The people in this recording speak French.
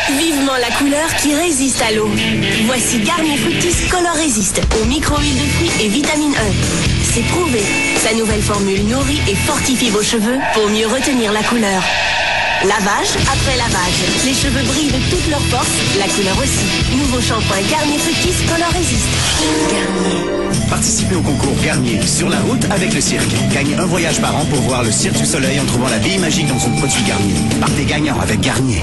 Vivement la couleur qui résiste à l'eau. Voici Garnier Fructis Color Resist aux micro-huiles de fruits et vitamine E. C'est prouvé. Sa nouvelle formule nourrit et fortifie vos cheveux pour mieux retenir la couleur. Lavage après lavage. Les cheveux brillent de toute leur force, la couleur aussi. Nouveau shampoing Garnier Fructis Color Resist. Garnier. Participez au concours Garnier sur la route avec le cirque. Gagnez un voyage par an pour voir le Cirque du Soleil en trouvant la vie magique dans son produit Garnier. Partez gagnant avec Garnier.